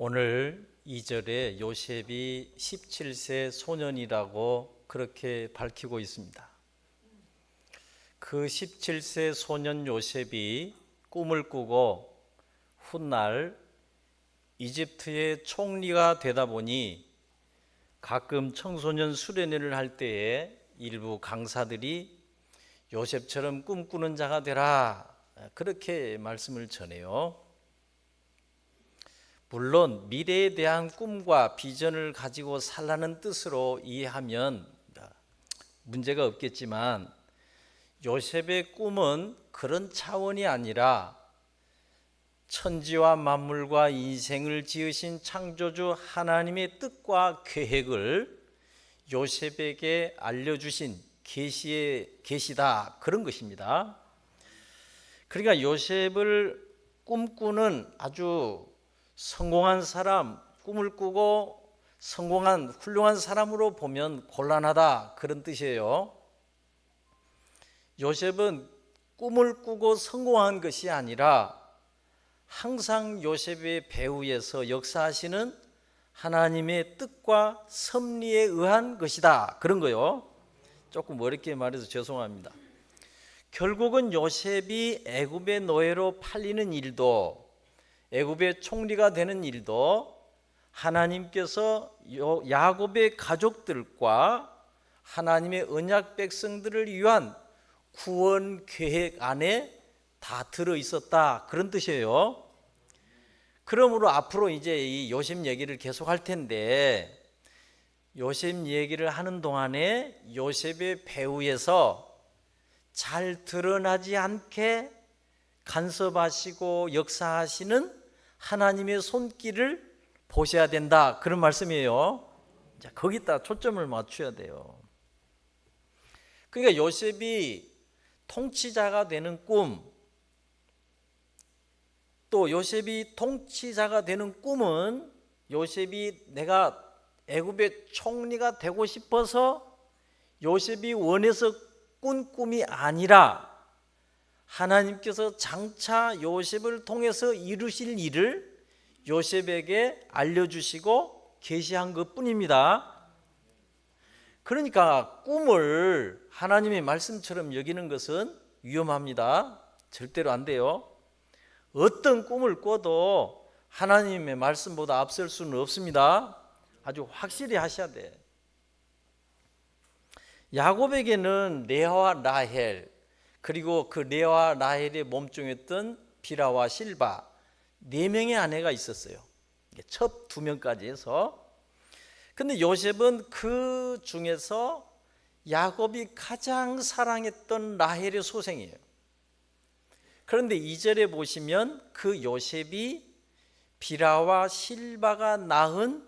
오늘 2절에 요셉이 17세 소년이라고 그렇게 밝히고 있습니다. 그 17세 소년 요셉이 꿈을 꾸고 훗날 이집트의 총리가 되다 보니 가끔 청소년 수련회를 할 때에 일부 강사들이 요셉처럼 꿈꾸는 자가 되라, 그렇게 말씀을 전해요. 물론 미래에 대한 꿈과 비전을 가지고 살라는 뜻으로 이해하면 문제가 없겠지만, 요셉의 꿈은 그런 차원이 아니라 천지와 만물과 인생을 지으신 창조주 하나님의 뜻과 계획을 요셉에게 알려주신 계시다, 그런 것입니다. 그러니까 요셉을 꿈꾸는 아주 성공한 사람, 꿈을 꾸고 성공한 훌륭한 사람으로 보면 곤란하다, 그런 뜻이에요. 요셉은 꿈을 꾸고 성공한 것이 아니라 항상 요셉의 배후에서 역사하시는 하나님의 뜻과 섭리에 의한 것이다, 그런 거요. 조금 어렵게 말해서 죄송합니다. 결국은 요셉이 애굽의 노예로 팔리는 일도, 애굽의 총리가 되는 일도 하나님께서 야곱의 가족들과 하나님의 언약 백성들을 위한 구원 계획 안에 다 들어 있었다, 그런 뜻이에요. 그러므로 앞으로 이제 이 요셉 얘기를 계속 할 텐데, 요셉 얘기를 하는 동안에 요셉의 배후에서 잘 드러나지 않게 간섭하시고 역사하시는 하나님의 손길을 보셔야 된다, 그런 말씀이에요. 자, 거기다 초점을 맞춰야 돼요. 그러니까 요셉이 통치자가 되는 꿈, 또 요셉이 통치자가 되는 꿈은 요셉이 내가 애굽의 총리가 되고 싶어서 요셉이 원해서 꾼 꿈이 아니라 하나님께서 장차 요셉을 통해서 이루실 일을 요셉에게 알려주시고 계시한 것뿐입니다. 그러니까 꿈을 하나님의 말씀처럼 여기는 것은 위험합니다. 절대로 안 돼요. 어떤 꿈을 꿔도 하나님의 말씀보다 앞설 수는 없습니다. 아주 확실히 하셔야 돼. 야곱에게는 레아와 라헬, 그리고 그 레아와 라헬의 몸종이었던 비라와 실바, 4명의 아내가 있었어요. 첫 2명까지 해서. 근데 요셉은 그 중에서 야곱이 가장 사랑했던 라헬의 소생이에요. 그런데 2절에 보시면 그 요셉이 비라와 실바가 낳은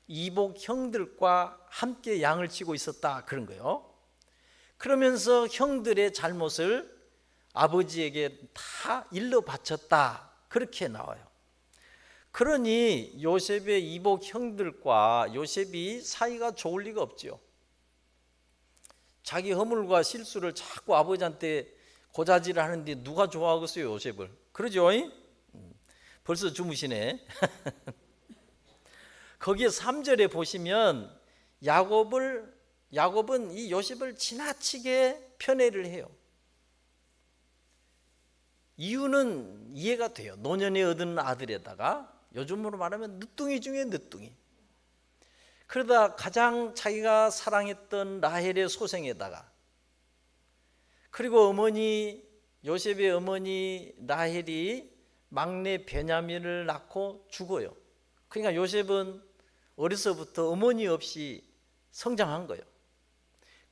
이복 형들과 함께 양을 치고 있었다, 그런 거예요. 그러면서 형들의 잘못을 아버지에게 다 일러 바쳤다, 그렇게 나와요. 그러니 요셉의 이복 형들과 요셉이 사이가 좋을 리가 없죠. 자기 허물과 실수를 자꾸 아버지한테 고자질을 하는데 누가 좋아하겠어요, 요셉을. 그러죠? 벌써 주무시네. 거기에 3절에 보시면 야곱은 이 요셉을 지나치게 편애를 해요. 이유는 이해가 돼요. 노년에 얻은 아들에다가 요즘으로 말하면 늦둥이 중에 늦둥이. 그러다 가장 자기가 사랑했던 라헬의 소생에다가, 그리고 요셉의 어머니 라헬이 막내 베냐민을 낳고 죽어요. 그러니까 요셉은 어려서부터 어머니 없이 성장한 거예요.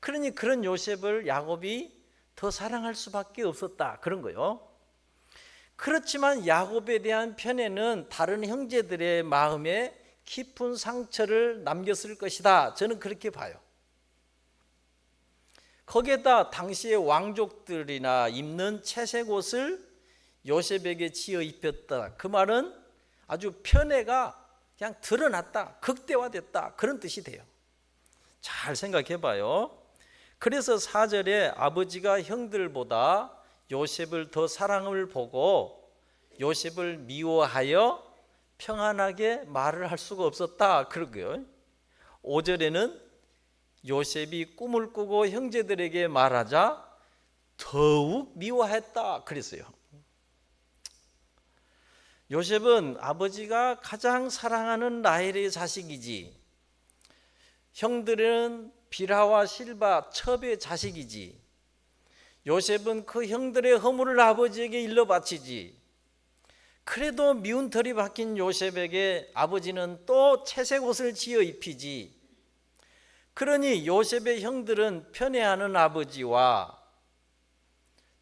그러니 그런 요셉을 야곱이 더 사랑할 수밖에 없었다, 그런 거예요. 그렇지만 야곱에 대한 편애는 다른 형제들의 마음에 깊은 상처를 남겼을 것이다, 저는 그렇게 봐요. 거기에다 당시의 왕족들이나 입는 채색 옷을 요셉에게 지어 입혔다, 그 말은 아주 편애가 그냥 드러났다, 극대화됐다, 그런 뜻이 돼요. 잘 생각해 봐요. 그래서 4절에 아버지가 형들보다 요셉을 더 사랑을 보고 요셉을 미워하여 평안하게 말을 할 수가 없었다 그러고요. 5절에는 요셉이 꿈을 꾸고 형제들에게 말하자 더욱 미워했다 그랬어요. 요셉은 아버지가 가장 사랑하는 라헬의 자식이지, 형들은 빌하와 실바 첩의 자식이지, 요셉은 그 형들의 허물을 아버지에게 일러 바치지. 그래도 미운 털이 박힌 요셉에게 아버지는 또 채색 옷을 지어 입히지. 그러니 요셉의 형들은 편애하는 아버지와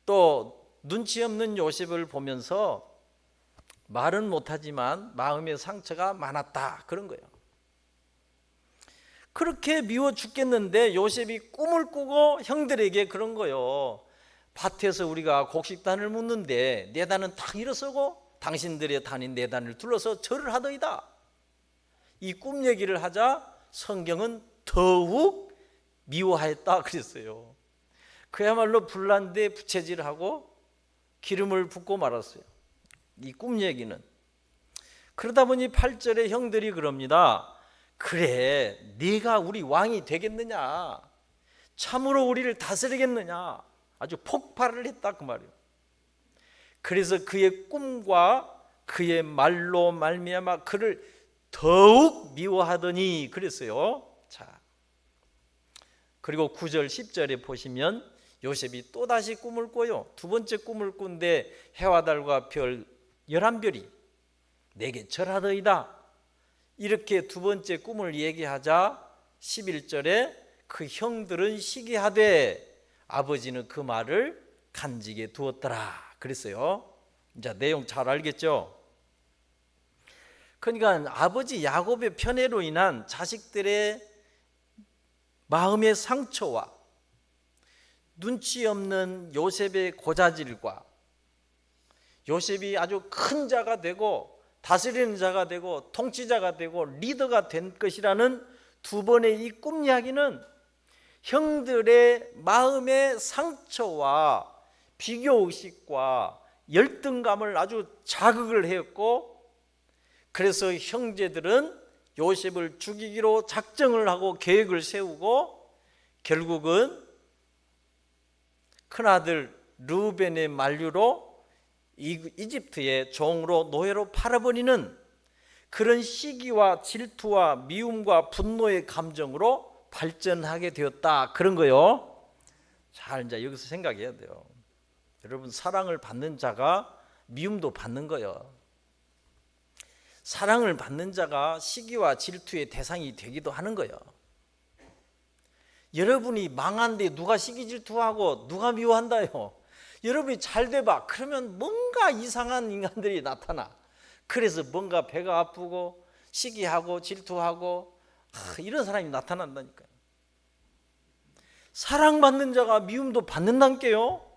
또 눈치 없는 요셉을 보면서 말은 못하지만 마음의 상처가 많았다 그런 거예요. 그렇게 미워 죽겠는데 요셉이 꿈을 꾸고 형들에게 그런 거예요. 밭에서 우리가 곡식단을 묻는데 내 단은 탁 일어서고 당신들의 단이 내 단을 둘러서 절을 하더이다. 이 꿈 얘기를 하자 성경은 더욱 미워하였다 그랬어요. 그야말로 불난데 부채질하고 기름을 붓고 말았어요. 이 꿈 얘기는. 그러다 보니 8절에 형들이 그럽니다. 그래, 네가 우리 왕이 되겠느냐, 참으로 우리를 다스리겠느냐, 아주 폭발을 했다 그 말이에요. 그래서 그의 꿈과 그의 말로 말미암아 그를 더욱 미워하더니 그랬어요. 자, 그리고 9절 10절에 보시면 요셉이 또다시 꿈을 꿔요. 두 번째 꿈을 꾼데 해와 달과 별 11별이 내게 절하더이다. 이렇게 두 번째 꿈을 얘기하자 11절에 그 형들은 시기하되 아버지는 그 말을 간직에 두었더라 그랬어요. 자, 내용 잘 알겠죠? 그러니까 아버지 야곱의 편애로 인한 자식들의 마음의 상처와 눈치 없는 요셉의 고자질과 요셉이 아주 큰 자가 되고 다스리는 자가 되고 통치자가 되고 리더가 된 것이라는 두 번의 이 꿈 이야기는 형들의 마음의 상처와 비교의식과 열등감을 아주 자극을 했고, 그래서 형제들은 요셉을 죽이기로 작정을 하고 계획을 세우고 결국은 큰아들 르우벤의 만류로 이집트의 종으로 노예로 팔아버리는 그런 시기와 질투와 미움과 분노의 감정으로 발전하게 되었다 그런 거요. 잘 이제 여기서 생각해야 돼요. 여러분, 사랑을 받는 자가 미움도 받는 거예요. 사랑을 받는 자가 시기와 질투의 대상이 되기도 하는 거예요. 여러분이 망한데 누가 시기 질투하고 누가 미워한다요? 여러분이 잘 돼봐. 그러면 뭔가 이상한 인간들이 나타나. 그래서 뭔가 배가 아프고 시기하고 질투하고 이런 사람이 나타난다니까요. 사랑받는 자가 미움도 받는다니까요.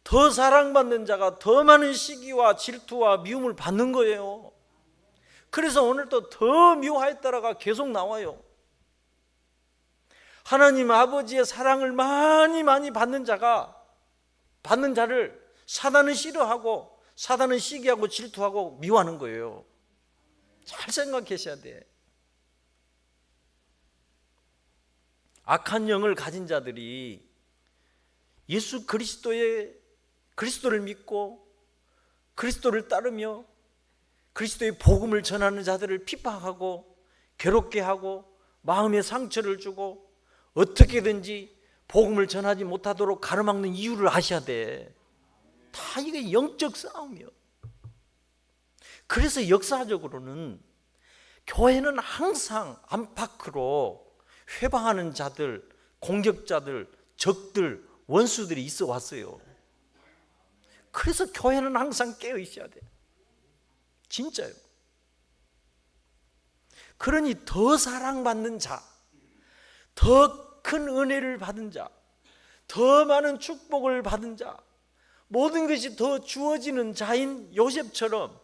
더 사랑받는 자가 더 많은 시기와 질투와 미움을 받는 거예요. 그래서 오늘도 더 미워하였다라가 계속 나와요. 하나님 아버지의 사랑을 많이 받는 자를 사단은 싫어하고 사단은 시기하고 질투하고 미워하는 거예요. 잘 생각하셔야 돼. 악한 영을 가진 자들이 예수 그리스도를 믿고 그리스도를 따르며 그리스도의 복음을 전하는 자들을 핍박하고 괴롭게 하고 마음의 상처를 주고 어떻게든지 복음을 전하지 못하도록 가로막는 이유를 아셔야 돼. 다 이게 영적 싸움이요. 그래서 역사적으로는 교회는 항상 안팎으로 회방하는 자들, 공격자들, 적들, 원수들이 있어 왔어요. 그래서 교회는 항상 깨어 있어야 돼. 진짜요. 그러니 더 사랑받는 자, 더 큰 은혜를 받은 자, 더 많은 축복을 받은 자, 모든 것이 더 주어지는 자인 요셉처럼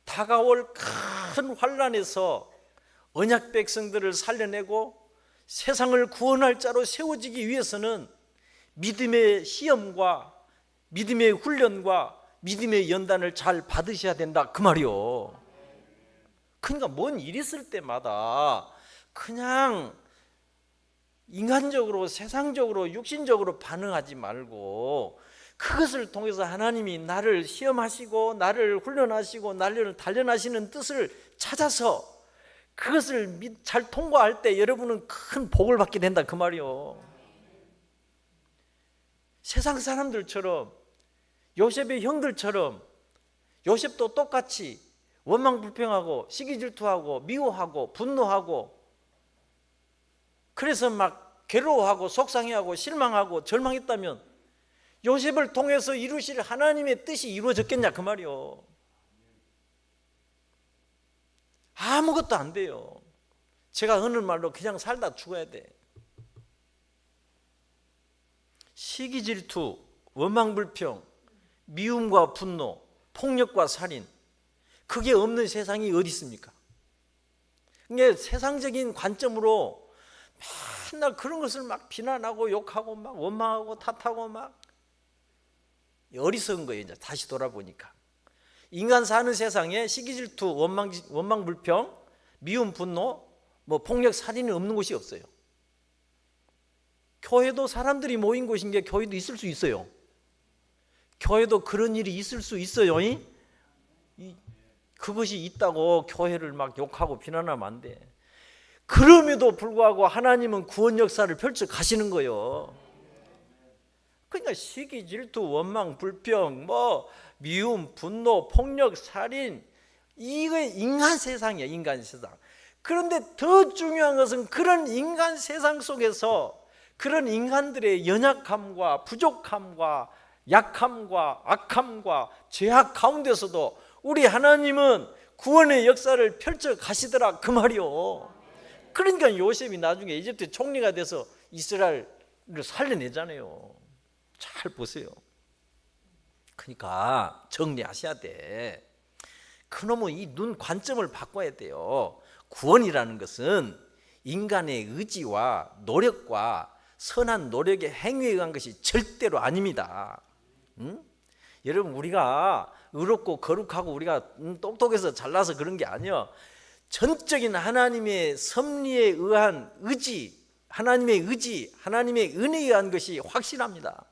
다가올 큰 환난에서 언약 백성들을 살려내고 세상을 구원할 자로 세워지기 위해서는 믿음의 시험과 믿음의 훈련과 믿음의 연단을 잘 받으셔야 된다 그 말이요. 그러니까 뭔 일 있을 때마다 그냥 인간적으로 세상적으로 육신적으로 반응하지 말고 그것을 통해서 하나님이 나를 시험하시고 나를 훈련하시고 나를 단련하시는 뜻을 찾아서 그것을 잘 통과할 때 여러분은 큰 복을 받게 된다 그 말이요. 세상 사람들처럼 요셉의 형들처럼 요셉도 똑같이 원망불평하고 시기질투하고 미워하고 분노하고 그래서 막 괴로워하고 속상해하고 실망하고 절망했다면 요셉을 통해서 이루실 하나님의 뜻이 이루어졌겠냐 그 말이요. 아무것도 안 돼요. 제가 하는 말로 그냥 살다 죽어야 돼. 시기질투, 원망불평, 미움과 분노, 폭력과 살인, 그게 없는 세상이 어디 있습니까? 이게 세상적인 관점으로 맨날 그런 것을 막 비난하고 욕하고 막 원망하고 탓하고 막 어리석은 거예요. 이제 다시 돌아보니까 인간 사는 세상에 시기질투, 원망불평, 미움, 분노, 뭐 폭력, 살인이 없는 곳이 없어요. 교회도 사람들이 모인 곳인 게 교회도 있을 수 있어요. 교회도 그런 일이 있을 수 있어요. 그것이 있다고 교회를 막 욕하고 비난하면 안 돼. 그럼에도 불구하고 하나님은 구원 역사를 펼쳐 가시는 거예요. 그러니까 시기, 질투, 원망, 불평, 뭐 미움, 분노, 폭력, 살인, 이거 인간 세상이야. 인간 세상. 그런데 더 중요한 것은 그런 인간 세상 속에서 그런 인간들의 연약함과 부족함과 약함과 악함과 죄악 가운데서도 우리 하나님은 구원의 역사를 펼쳐 가시더라 그 말이요. 그러니까 요셉이 나중에 이집트 총리가 돼서 이스라엘을 살려내잖아요. 잘 보세요. 그러니까 정리하셔야 돼. 그놈의 이 눈 관점을 바꿔야 돼요. 구원이라는 것은 인간의 의지와 노력과 선한 노력의 행위에 의한 것이 절대로 아닙니다. 여러분 우리가 의롭고 거룩하고 우리가 똑똑해서 잘나서 그런 게 아니에요. 전적인 하나님의 섭리에 의한 의지, 하나님의 의지, 하나님의 은혜에 의한 것이 확실합니다.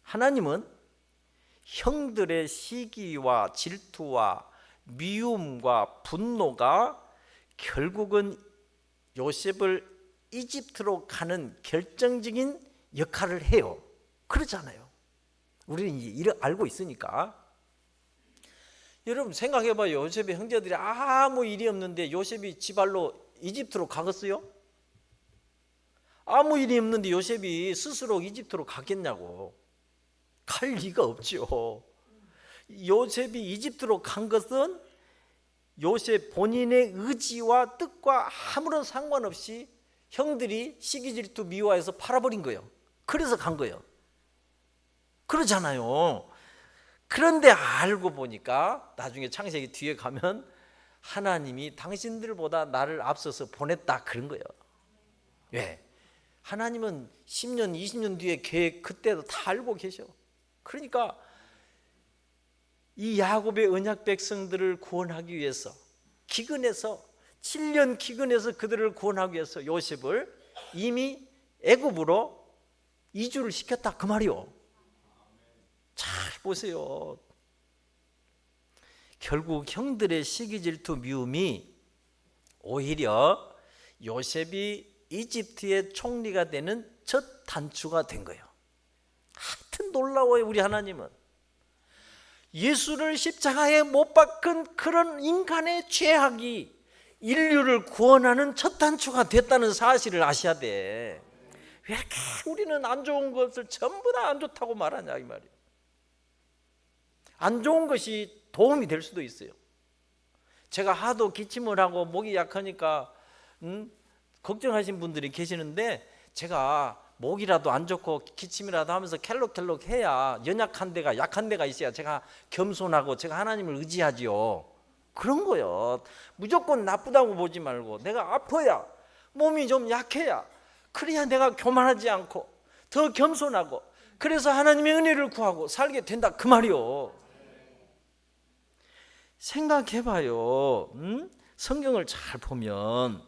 하나님은 형들의 시기와 질투와 미움과 분노가 결국은 요셉을 이집트로 가는 결정적인 역할을 해요. 그렇잖아요. 우리는 이제 알고 있으니까. 여러분 생각해봐요. 요셉의 형제들이 아무 일이 없는데 요셉이 지발로 이집트로 가겠어요? 아무 일이 없는데 요셉이 스스로 이집트로 가겠냐고. 갈 리가 없죠. 요셉이 이집트로 간 것은 요셉 본인의 의지와 뜻과 아무런 상관없이 형들이 시기질투 미워해서 팔아버린 거예요. 그래서 간 거예요. 그러잖아요. 그런데 알고 보니까 나중에 창세기 뒤에 가면 하나님이 당신들보다 나를 앞서서 보냈다 그런 거예요. 왜? 하나님은 10년 20년 뒤에 계획 그때도 다 알고 계셔. 그러니까 이 야곱의 언약 백성들을 구원하기 위해서 기근해서 7년 기근해서 그들을 구원하기 위해서 요셉을 이미 애굽으로 이주를 시켰다 그 말이요. 잘 보세요. 결국 형들의 시기질투 미움이 오히려 요셉이 이집트의 총리가 되는 첫 단추가 된 거예요. 하여튼 놀라워요. 우리 하나님은 예수를 십자가에 못 박은 그런 인간의 죄악이 인류를 구원하는 첫 단추가 됐다는 사실을 아셔야 돼. 왜 이렇게 우리는 안 좋은 것을 전부 다 안 좋다고 말하냐 이 말이에요. 안 좋은 것이 도움이 될 수도 있어요. 제가 하도 기침을 하고 목이 약하니까 걱정하신 분들이 계시는데 제가 목이라도 안 좋고 기침이라도 하면서 켈록켈록 해야 연약한 데가 약한 데가 있어야 제가 겸손하고 제가 하나님을 의지하지요. 그런 거요. 무조건 나쁘다고 보지 말고 내가 아파야 몸이 좀 약해야 그래야 내가 교만하지 않고 더 겸손하고 그래서 하나님의 은혜를 구하고 살게 된다 그 말이요. 생각해봐요. 성경을 잘 보면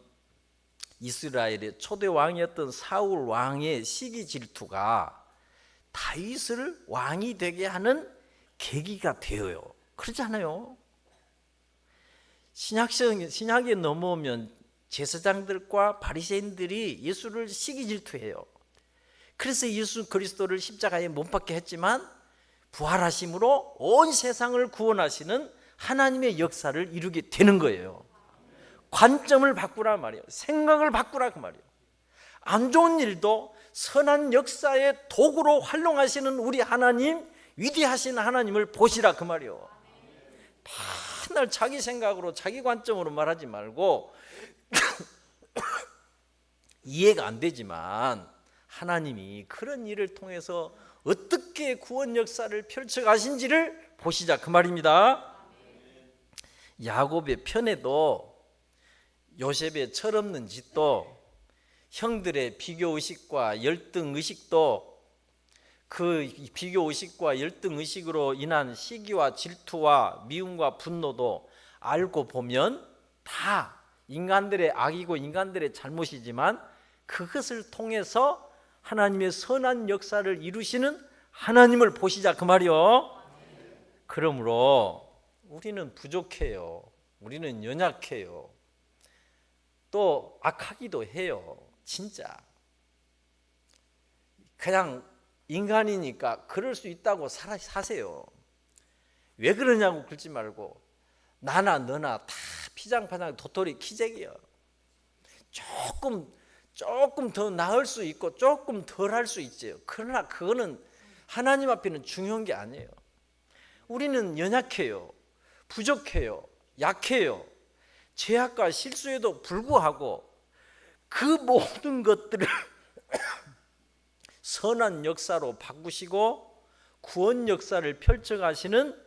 이스라엘의 초대 왕이었던 사울 왕의 시기 질투가 다윗을 왕이 되게 하는 계기가 되어요. 그렇지 않아요? 신약에 넘어오면 제사장들과 바리새인들이 예수를 시기 질투해요. 그래서 예수 그리스도를 십자가에 못 박게 했지만 부활하심으로 온 세상을 구원하시는 하나님의 역사를 이루게 되는 거예요. 관점을 바꾸라 말이에요. 생각을 바꾸라 그 말이에요. 안 좋은 일도 선한 역사의 도구로 활용하시는 우리 하나님, 위대하신 하나님을 보시라 그 말이에요. 맨날 자기 생각으로 자기 관점으로 말하지 말고 이해가 안 되지만 하나님이 그런 일을 통해서 어떻게 구원 역사를 펼쳐 가신지를 보시자 그 말입니다. 야곱의 편에도 요셉의 철없는 짓도 형들의 비교 의식과 열등 의식도 그 비교 의식과 열등 의식으로 인한 시기와 질투와 미움과 분노도 알고 보면 다 인간들의 악이고 인간들의 잘못이지만 그것을 통해서 하나님의 선한 역사를 이루시는 하나님을 보시자 그 말이요. 그러므로 우리는 부족해요. 우리는 연약해요. 또 악하기도 해요. 진짜 그냥 인간이니까 그럴 수 있다고 사세요. 왜 그러냐고 긁지 말고 나나 너나 다 피장파장 도토리 키재기야. 조금 더 나을 수 있고 조금 덜 할 수 있죠. 그러나 그거는 하나님 앞에는 중요한 게 아니에요. 우리는 연약해요. 부족해요. 약해요. 죄악과 실수에도 불구하고 그 모든 것들을 선한 역사로 바꾸시고 구원 역사를 펼쳐가시는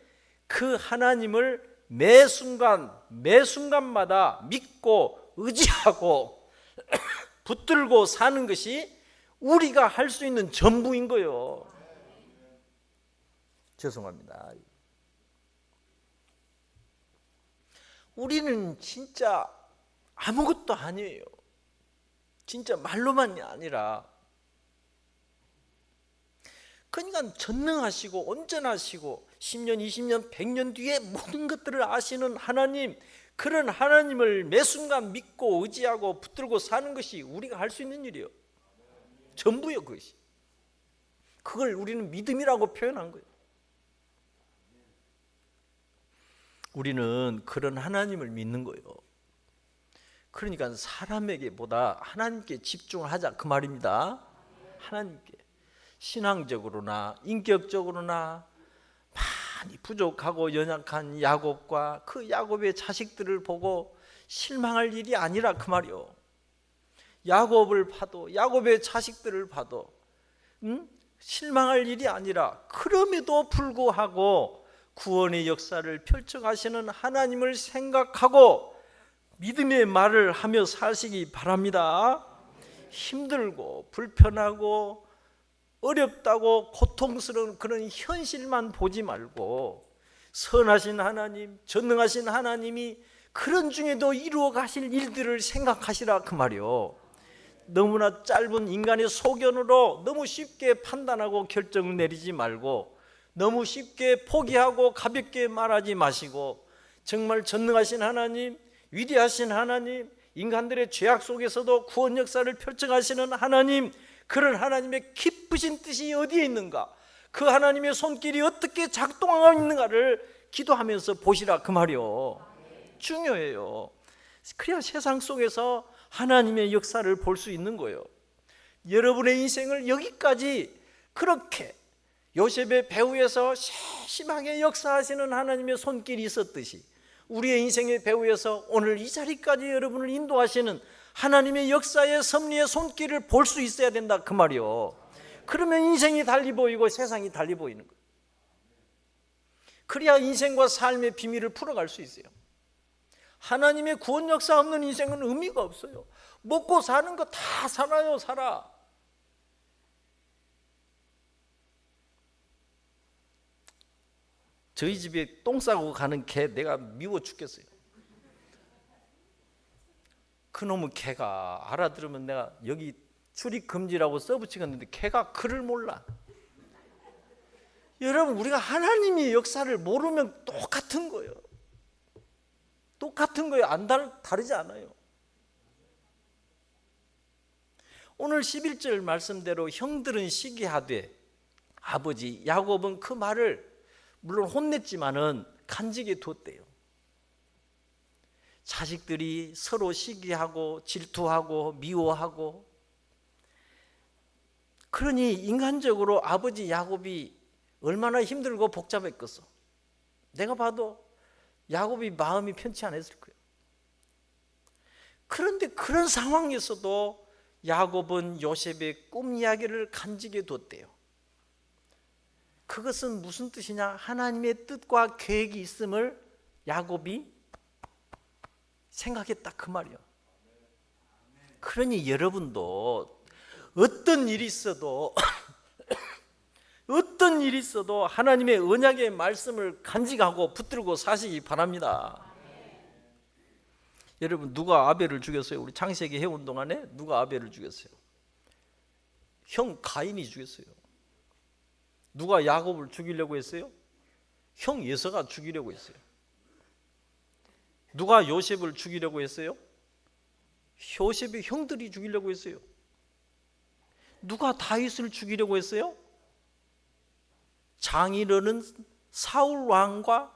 그 하나님을 매 순간마다 믿고 의지하고 붙들고 사는 것이 우리가 할 수 있는 전부인 거예요. 죄송합니다. 우리는 진짜 아무것도 아니에요. 진짜 말로만이 아니라 그러니까 전능하시고 온전하시고 10년, 20년, 100년 뒤에 모든 것들을 아시는 하나님, 그런 하나님을 매 순간 믿고 의지하고 붙들고 사는 것이 우리가 할 수 있는 일이에요. 전부요. 그것이. 그걸 우리는 믿음이라고 표현한 거예요. 우리는 그런 하나님을 믿는 거예요. 그러니까 사람에게보다 하나님께 집중을 하자 그 말입니다. 하나님께. 신앙적으로나 인격적으로나 많이 부족하고 연약한 야곱과 그 야곱의 자식들을 보고 실망할 일이 아니라 그 말이요. 야곱을 봐도 야곱의 자식들을 봐도 실망할 일이 아니라 그럼에도 불구하고 구원의 역사를 펼쳐가시는 하나님을 생각하고 믿음의 말을 하며 사시기 바랍니다. 힘들고 불편하고 어렵다고 고통스러운 그런 현실만 보지 말고 선하신 하나님, 전능하신 하나님이 그런 중에도 이루어 가실 일들을 생각하시라 그 말이요. 너무나 짧은 인간의 소견으로 너무 쉽게 판단하고 결정을 내리지 말고 너무 쉽게 포기하고 가볍게 말하지 마시고 정말 전능하신 하나님, 위대하신 하나님, 인간들의 죄악 속에서도 구원 역사를 펼쳐가시는 하나님, 그런 하나님의 기쁘신 뜻이 어디에 있는가, 그 하나님의 손길이 어떻게 작동하고 있는가를 기도하면서 보시라 그 말이요. 중요해요. 그래야 세상 속에서 하나님의 역사를 볼 수 있는 거예요. 여러분의 인생을 여기까지 그렇게 요셉의 배후에서 세심하게 역사하시는 하나님의 손길이 있었듯이 우리의 인생의 배후에서 오늘 이 자리까지 여러분을 인도하시는 하나님의 역사의 섭리의 손길을 볼 수 있어야 된다 그 말이요. 그러면 인생이 달리 보이고 세상이 달리 보이는 거예요. 그래야 인생과 삶의 비밀을 풀어갈 수 있어요. 하나님의 구원 역사 없는 인생은 의미가 없어요. 먹고 사는 거 다 살아요. 살아. 저희 집에 똥 싸고 가는 개 내가 미워 죽겠어요. 그놈의 개가 알아들으면 내가 여기 출입 금지라고 써붙이겠는데 개가 글을 몰라. 여러분, 우리가 하나님의 역사를 모르면 똑같은 거예요. 똑같은 거예요. 다르지 않아요. 오늘 11절 말씀대로 형들은 시기하되 아버지 야곱은 그 말을 물론 혼냈지만은 간직해 뒀대요. 자식들이 서로 시기하고 질투하고 미워하고, 그러니 인간적으로 아버지 야곱이 얼마나 힘들고 복잡했겠어. 내가 봐도 야곱이 마음이 편치 않았을 거예요. 그런데 그런 상황에서도 야곱은 요셉의 꿈 이야기를 간직해 뒀대요. 그것은 무슨 뜻이냐? 하나님의 뜻과 계획이 있음을 야곱이 생각했다 그 말이요. 그러니 여러분도 어떤 일이 있어도 어떤 일이 있어도 하나님의 언약의 말씀을 간직하고 붙들고 사시기 바랍니다. 여러분, 누가 아벨을 죽였어요? 우리 창세기 해온 동안에 누가 아벨을 죽였어요? 형 가인이 죽였어요. 누가 야곱을 죽이려고 했어요? 형 예서가 죽이려고 했어요. 누가 요셉을 죽이려고 했어요? 요셉의 형들이 죽이려고 했어요. 누가 다윗을 죽이려고 했어요? 장인어른 사울 왕과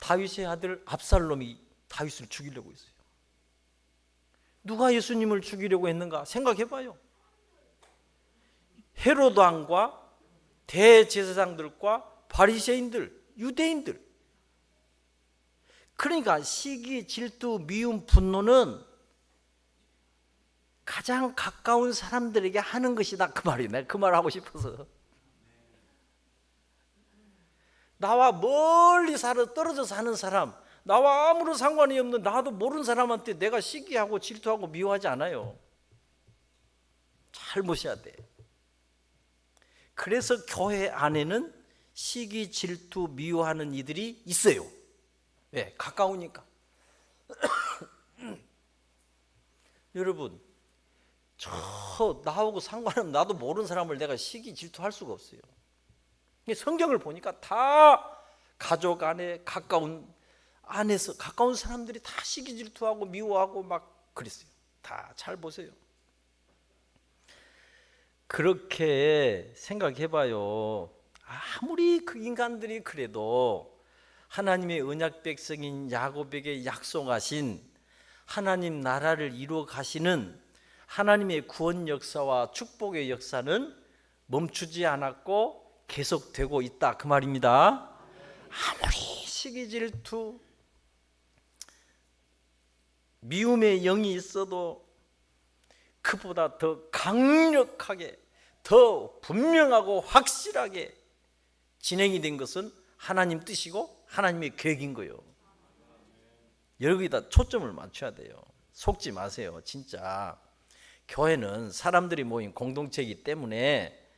다윗의 아들 압살롬이 다윗을 죽이려고 했어요. 누가 예수님을 죽이려고 했는가 생각해봐요. 헤로드 왕과 대제사장들과 바리새인들, 유대인들. 그러니까 시기, 질투, 미움, 분노는 가장 가까운 사람들에게 하는 것이다 그 말이에요. 내가 그 말 하고 싶어서. 나와 멀리 떨어져 사는 사람, 나와 아무런 상관이 없는 나도 모르는 사람한테 내가 시기하고 질투하고 미워하지 않아요. 잘 보셔야 돼. 그래서 교회 안에는 시기, 질투, 미워하는 이들이 있어요. 왜? 가까우니까. 여러분, 나하고 상관없는 나도 모르는 사람을 내가 시기, 질투할 수가 없어요. 성경을 보니까 다 가족 안에 안에서 가까운 사람들이 다 시기, 질투하고 미워하고 막 그랬어요. 다 잘 보세요. 그렇게 생각해봐요. 아무리 그 인간들이 그래도 하나님의 언약 백성인 야곱에게 약속하신 하나님 나라를 이루어 가시는 하나님의 구원 역사와 축복의 역사는 멈추지 않았고 계속되고 있다 그 말입니다. 아무리 시기, 질투, 미움의 영이 있어도 그보다 더 강력하게, 더 분명하고 확실하게 진행이 된 것은 하나님 뜻이고 하나님의 계획인 거예요. 여기다 초점을 맞춰야 돼요. 속지 마세요. 진짜 교회는 사람들이 모인 공동체이기 때문에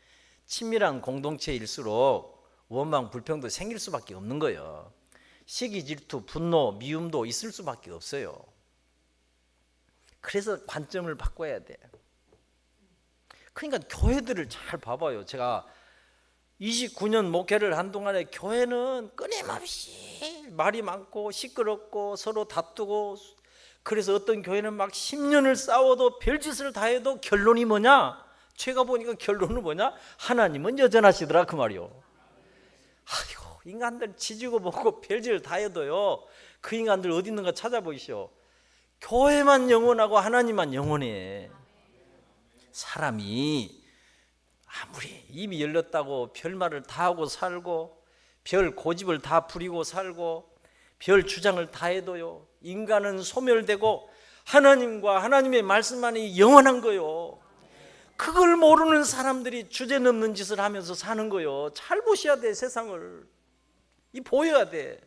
친밀한 공동체일수록 원망, 불평도 생길 수밖에 없는 거예요. 시기, 질투, 분노, 미움도 있을 수밖에 없어요. 그래서 관점을 바꿔야 돼. 그러니까 교회들을 잘 봐봐요. 제가 29년 목회를 한 동안에 교회는 끊임없이 말이 많고 시끄럽고 서로 다투고, 그래서 어떤 교회는 막 10년을 싸워도 별짓을 다 해도 결론이 뭐냐? 제가 보니까 결론은 뭐냐? 하나님은 여전하시더라 그 말이요. 아이고, 인간들 지지고 보고 별짓을 다 해도요, 그 인간들 어디 있는가 찾아보시오. 교회만 영원하고 하나님만 영원해. 사람이 아무리 입이 열렸다고 별말을 다 하고 살고 별 고집을 다 부리고 살고 별 주장을 다 해도요, 인간은 소멸되고 하나님과 하나님의 말씀만이 영원한 거요. 그걸 모르는 사람들이 주제넘는 짓을 하면서 사는 거요. 잘 보셔야 돼. 세상을 보여야 돼.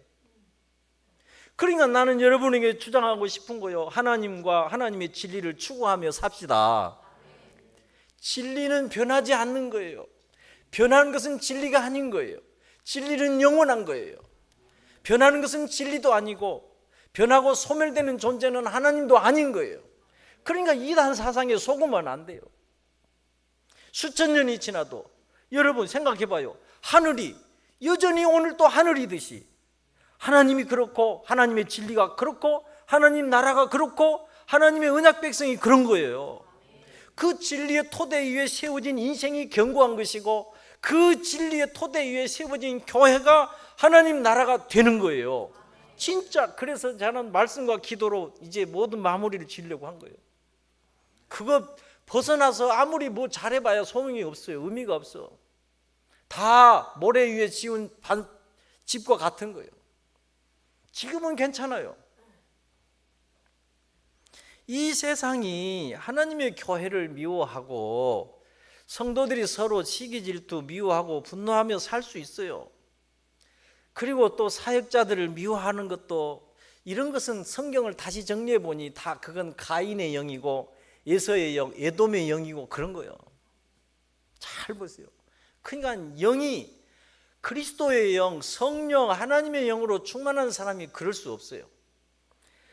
그러니까 나는 여러분에게 주장하고 싶은 거요, 하나님과 하나님의 진리를 추구하며 삽시다. 진리는 변하지 않는 거예요. 변한 것은 진리가 아닌 거예요. 진리는 영원한 거예요. 변하는 것은 진리도 아니고 변하고 소멸되는 존재는 하나님도 아닌 거예요. 그러니까 이단 사상에 속으면 안 돼요. 수천 년이 지나도 여러분 생각해 봐요. 하늘이 여전히 오늘 또 하늘이듯이 하나님이 그렇고 하나님의 진리가 그렇고 하나님 나라가 그렇고 하나님의 언약 백성이 그런 거예요. 그 진리의 토대 위에 세워진 인생이 견고한 것이고 그 진리의 토대 위에 세워진 교회가 하나님 나라가 되는 거예요. 진짜 그래서 저는 말씀과 기도로 이제 모든 마무리를 지으려고 한 거예요. 그거 벗어나서 아무리 뭐 잘해봐야 소용이 없어요. 의미가 없어. 다 모래 위에 지은 집과 같은 거예요. 지금은 괜찮아요. 이 세상이 하나님의 교회를 미워하고 성도들이 서로 시기 질투 미워하고 분노하며 살 수 있어요. 그리고 또 사역자들을 미워하는 것도 이런 것은 성경을 다시 정리해 보니 다 그건 가인의 영이고 에서의 영, 에돔의 영이고 그런 거예요. 잘 보세요. 그러니까 영이 그리스도의 영, 성령, 하나님의 영으로 충만한 사람이 그럴 수 없어요.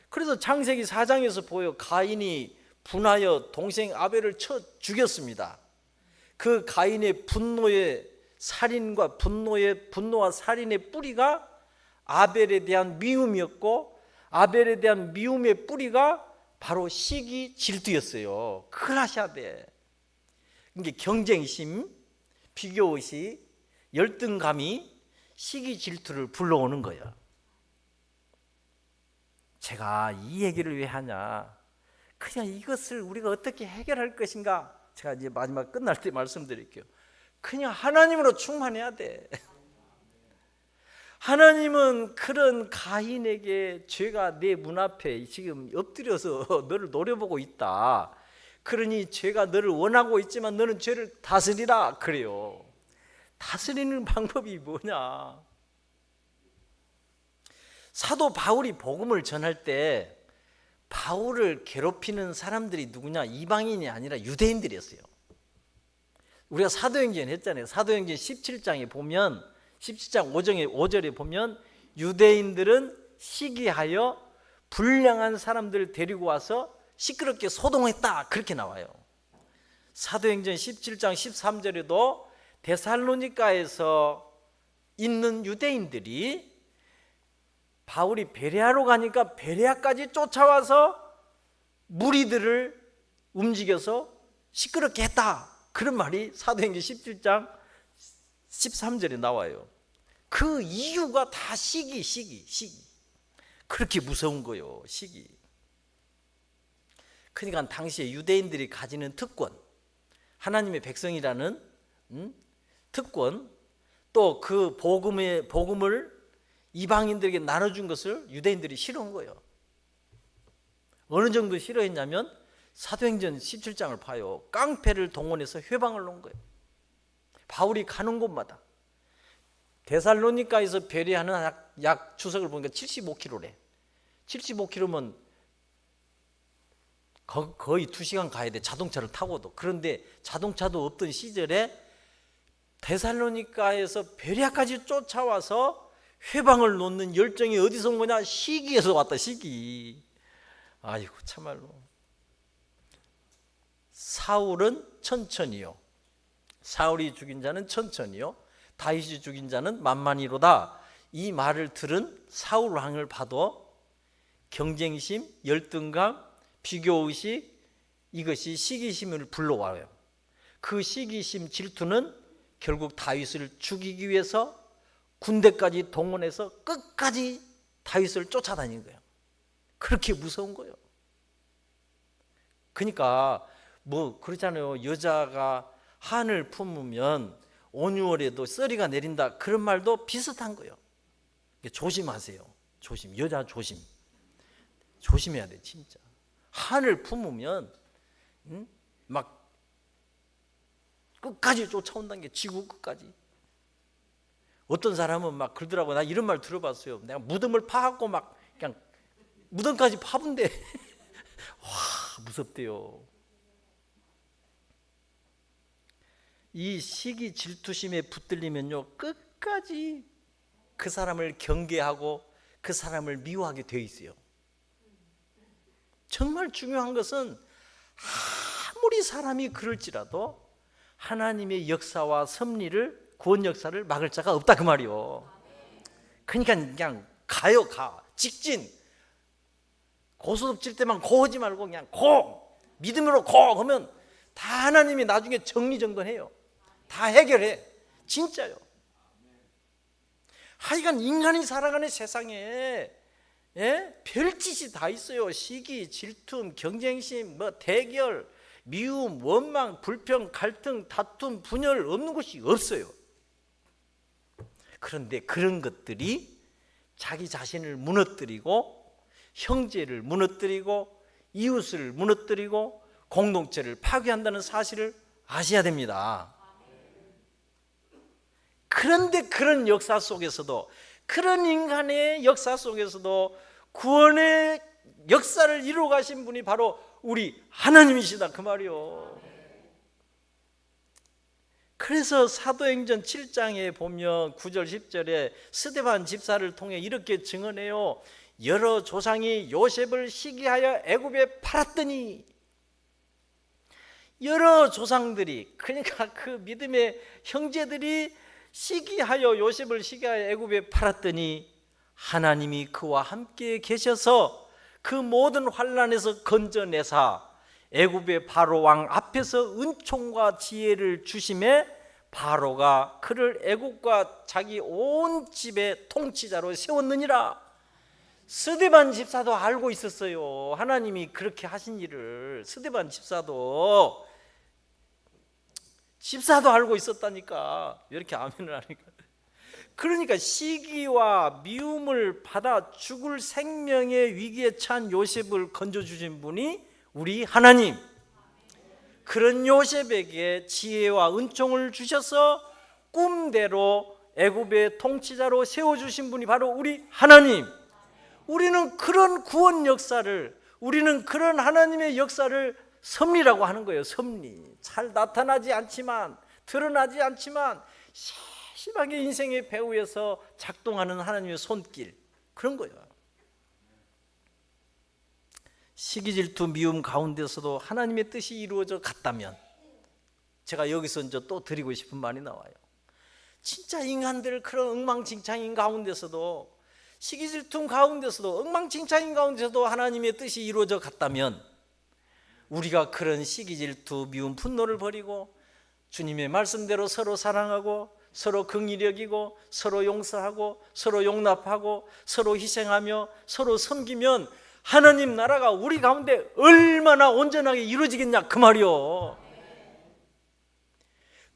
그래서 창세기 4장에서 보여 가인이 분하여 동생 아벨을 쳐 죽였습니다. 그 가인의 분노의 살인과 분노와 살인의 뿌리가 아벨에 대한 미움이었고 아벨에 대한 미움의 뿌리가 바로 시기 질투였어요. 그걸 하셔야 돼. 이게 경쟁심, 비교의식, 열등감이 시기 질투를 불러오는 거예요. 제가 이 얘기를 왜 하냐? 그냥 이것을 우리가 어떻게 해결할 것인가? 제가 이제 마지막 끝날 때 말씀드릴게요. 그냥 하나님으로 충만해야 돼. 하나님은 그런 가인에게 죄가 내 문 앞에 지금 엎드려서 너를 노려보고 있다. 그러니 죄가 너를 원하고 있지만 너는 죄를 다스리라 그래요. 다스리는 방법이 뭐냐? 사도 바울이 복음을 전할 때 바울을 괴롭히는 사람들이 누구냐? 이방인이 아니라 유대인들이었어요. 우리가 사도행전 했잖아요. 사도행전 17장에 보면 17장 5절에 보면 유대인들은 시기하여 불량한 사람들을 데리고 와서 시끄럽게 소동했다 그렇게 나와요. 사도행전 17장 13절에도 데살로니가에서 있는 유대인들이 바울이 베레아로 가니까 베레아까지 쫓아와서 무리들을 움직여서 시끄럽게 했다 그런 말이 사도행전 17장 13절에 나와요. 그 이유가 다 시기. 그렇게 무서운 거예요. 시기. 그러니까 당시에 유대인들이 가지는 특권, 하나님의 백성이라는 특권, 또 그 복음을 이방인들에게 나눠준 것을 유대인들이 싫어한 거예요. 어느 정도 싫어했냐면 사도행전 17장을 봐요. 깡패를 동원해서 회방을 놓은 거예요. 바울이 가는 곳마다. 데살로니가에서 베레아는 약 추석을 보니까 75km래. 75km면 거의 2시간 가야 돼. 자동차를 타고도. 그런데 자동차도 없던 시절에 데살로니가에서 베레아까지 쫓아와서 회방을 놓는 열정이 어디서 온 거냐? 시기에서 왔다. 시기. 아이고 참말로. 사울은 천천히요. 사울이 죽인 자는 천천히요. 다윗이 죽인 자는 만만히로다. 이 말을 들은 사울 왕을 봐도 경쟁심, 열등감, 비교의식 이것이 시기심을 불러와요. 그 시기심 질투는 결국 다윗을 죽이기 위해서 군대까지 동원해서 끝까지 다윗을 쫓아다닌 거예요. 그렇게 무서운 거예요. 그러니까 뭐 그러잖아요. 여자가 한을 품으면 온유월에도 썰이가 내린다. 그런 말도 비슷한 거예요. 조심하세요. 조심. 여자 조심. 조심해야 돼 진짜. 한을 품으면 막 끝까지 쫓아온다는 게 지구 끝까지. 어떤 사람은 막 그러더라고. 나 이런 말 들어봤어요. 내가 무덤을 파갖고 막 그냥 무덤까지 파본대. 와 무섭대요. 이 시기 질투심에 붙들리면요 끝까지 그 사람을 경계하고 그 사람을 미워하게 돼 있어요. 정말 중요한 것은 아무리 사람이 그럴지라도 하나님의 역사와 섭리를, 구원 역사를 막을 자가 없다 그 말이요. 그러니까 그냥 가요, 가. 직진. 고소득 칠 때만 고하지 말고 그냥 고, 믿음으로 고 하면 다 하나님이 나중에 정리정돈해요. 다 해결해. 진짜요. 하여간 인간이 살아가는 세상에 별짓이 다 있어요. 시기, 질투, 경쟁심, 대결, 미움, 원망, 불평, 갈등, 다툼, 분열 없는 것이 없어요. 그런데 그런 것들이 자기 자신을 무너뜨리고 형제를 무너뜨리고 이웃을 무너뜨리고 공동체를 파괴한다는 사실을 아셔야 됩니다. 그런데 그런 역사 속에서도, 그런 인간의 역사 속에서도 구원의 역사를 이루어 가신 분이 바로 우리 하나님이시다 그 말이요. 그래서 사도행전 7장에 보면 9절 10절에 스데반 집사를 통해 이렇게 증언해요. 여러 조상이 요셉을 시기하여 애굽에 팔았더니, 여러 조상들이, 그러니까 그 믿음의 형제들이 시기하여 요셉을 시기하여 애굽에 팔았더니 하나님이 그와 함께 계셔서 그 모든 환난에서 건져내사 애굽의 바로 왕 앞에서 은총과 지혜를 주심에 바로가 그를 애굽과 자기 온 집의 통치자로 세웠느니라. 스데반 집사도 알고 있었어요. 하나님이 그렇게 하신 일을. 스데반 집사도 알고 있었다니까. 왜 이렇게 아멘을 하니까. 그러니까 시기와 미움을 받아 죽을 생명의 위기에 처한 요셉을 건져주신 분이 우리 하나님. 그런 요셉에게 지혜와 은총을 주셔서 꿈대로 애굽의 통치자로 세워주신 분이 바로 우리 하나님. 우리는 그런 구원 역사를, 우리는 그런 하나님의 역사를 섭리라고 하는 거예요. 섭리. 잘 나타나지 않지만, 드러나지 않지만 세심하게 인생의 배후에서 작동하는 하나님의 손길, 그런 거예요. 시기, 질투, 미움 가운데서도 하나님의 뜻이 이루어져 갔다면, 제가 여기서 이제 또 드리고 싶은 말이 나와요. 진짜 인간들 그런 엉망진창인 가운데서도, 시기, 질투 가운데서도, 엉망진창인 가운데서도 하나님의 뜻이 이루어져 갔다면, 우리가 그런 시기, 질투, 미움, 분노를 버리고 주님의 말씀대로 서로 사랑하고 서로 긍휼히 여기고 서로 용서하고 서로 용납하고 서로 희생하며 서로 섬기면 하나님 나라가 우리 가운데 얼마나 온전하게 이루어지겠냐 그 말이요.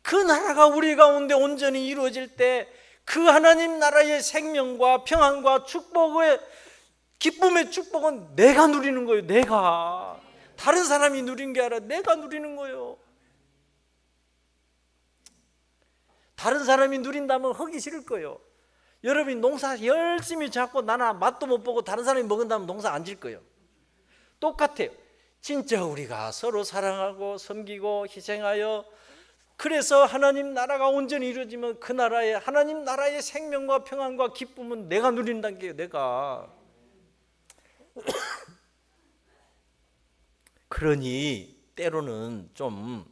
그 나라가 우리 가운데 온전히 이루어질 때 그 하나님 나라의 생명과 평안과 축복의 기쁨의 축복은 내가 누리는 거예요. 내가. 다른 사람이 누린 게 아니라 내가 누리는 거예요. 다른 사람이 누린다면 하기 싫을 거예요. 여러분이 농사 열심히 짓고 나나 맛도 못 보고 다른 사람이 먹은다면 농사 안 질 거예요. 똑같아요. 진짜 우리가 서로 사랑하고 섬기고 희생하여 그래서 하나님 나라가 온전히 이루어지면 그 나라의 하나님 나라의 생명과 평안과 기쁨은 내가 누린다는 게요. 내가. 그러니 때로는 좀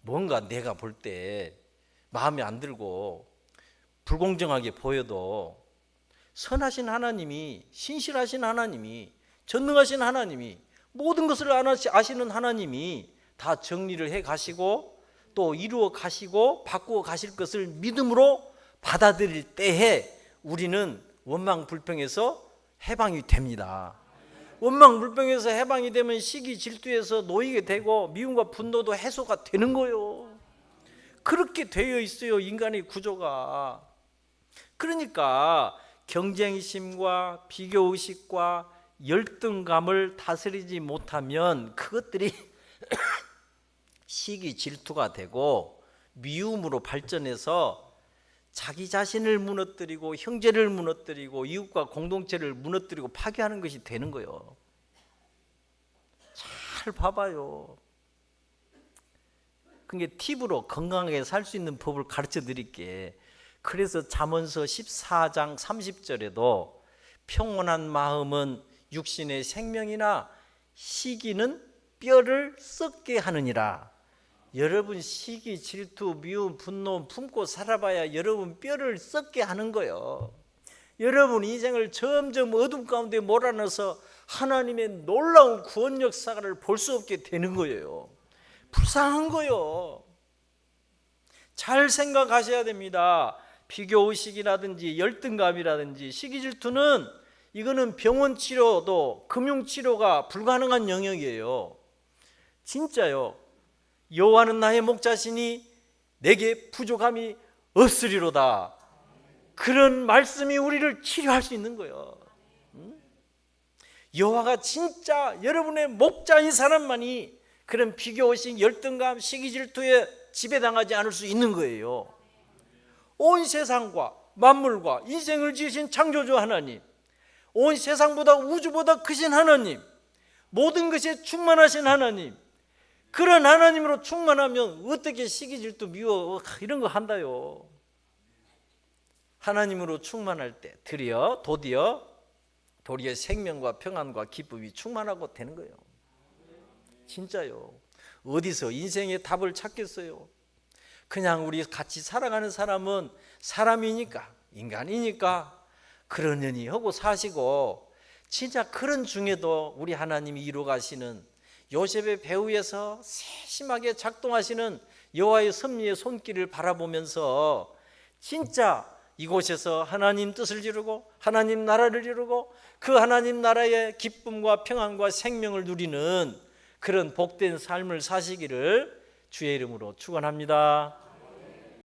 뭔가 내가 볼 때 마음에 안 들고 불공정하게 보여도 선하신 하나님이, 신실하신 하나님이, 전능하신 하나님이, 모든 것을 아시는 하나님이 다 정리를 해 가시고 또 이루어 가시고 바꾸어 가실 것을 믿음으로 받아들일 때에 우리는 원망 불평에서 해방이 됩니다. 원망 불평에서 해방이 되면 시기 질투에서 놓이게 되고 미움과 분노도 해소가 되는 거예요. 그렇게 되어 있어요. 인간의 구조가. 그러니까 경쟁심과 비교의식과 열등감을 다스리지 못하면 그것들이 시기 질투가 되고 미움으로 발전해서 자기 자신을 무너뜨리고 형제를 무너뜨리고 이웃과 공동체를 무너뜨리고 파괴하는 것이 되는 거예요. 잘 봐봐요. 그게 팁으로 건강하게 살 수 있는 법을 가르쳐 드릴게. 그래서 잠언서 14장 30절에도 평온한 마음은 육신의 생명이나 시기는 뼈를 썩게 하느니라. 여러분, 시기, 질투, 미움, 분노 품고 살아봐야 여러분 뼈를 썩게 하는 거예요. 여러분 인생을 점점 어둠 가운데 몰아넣어서 하나님의 놀라운 구원 역사를 볼 수 없게 되는 거예요. 불쌍한 거예요. 잘 생각하셔야 됩니다. 비교의식이라든지 열등감이라든지 시기질투는 이거는 병원 치료도 금융 치료가 불가능한 영역이에요. 진짜요. 여호와는 나의 목자시니 내게 부족함이 없으리로다. 그런 말씀이 우리를 치료할 수 있는 거예요. 여호와가 진짜 여러분의 목자인 사람만이 그런 비교의식, 열등감, 시기질투에 지배당하지 않을 수 있는 거예요. 온 세상과 만물과 인생을 지으신 창조주 하나님, 온 세상보다 우주보다 크신 하나님, 모든 것에 충만하신 하나님, 그런 하나님으로 충만하면 어떻게 시기질투, 미워 이런 거 한다요. 하나님으로 충만할 때 도리어 생명과 평안과 기쁨이 충만하고 되는 거예요. 진짜요. 어디서 인생의 답을 찾겠어요? 그냥 우리 같이 살아가는 사람은 사람이니까, 인간이니까 그러려니 하고 사시고, 진짜 그런 중에도 우리 하나님이 이루어 가시는 요셉의 배후에서 세심하게 작동하시는 여호와의 섭리의 손길을 바라보면서 진짜 이곳에서 하나님 뜻을 이루고 하나님 나라를 이루고 그 하나님 나라의 기쁨과 평안과 생명을 누리는 그런 복된 삶을 사시기를 주의 이름으로 축원합니다.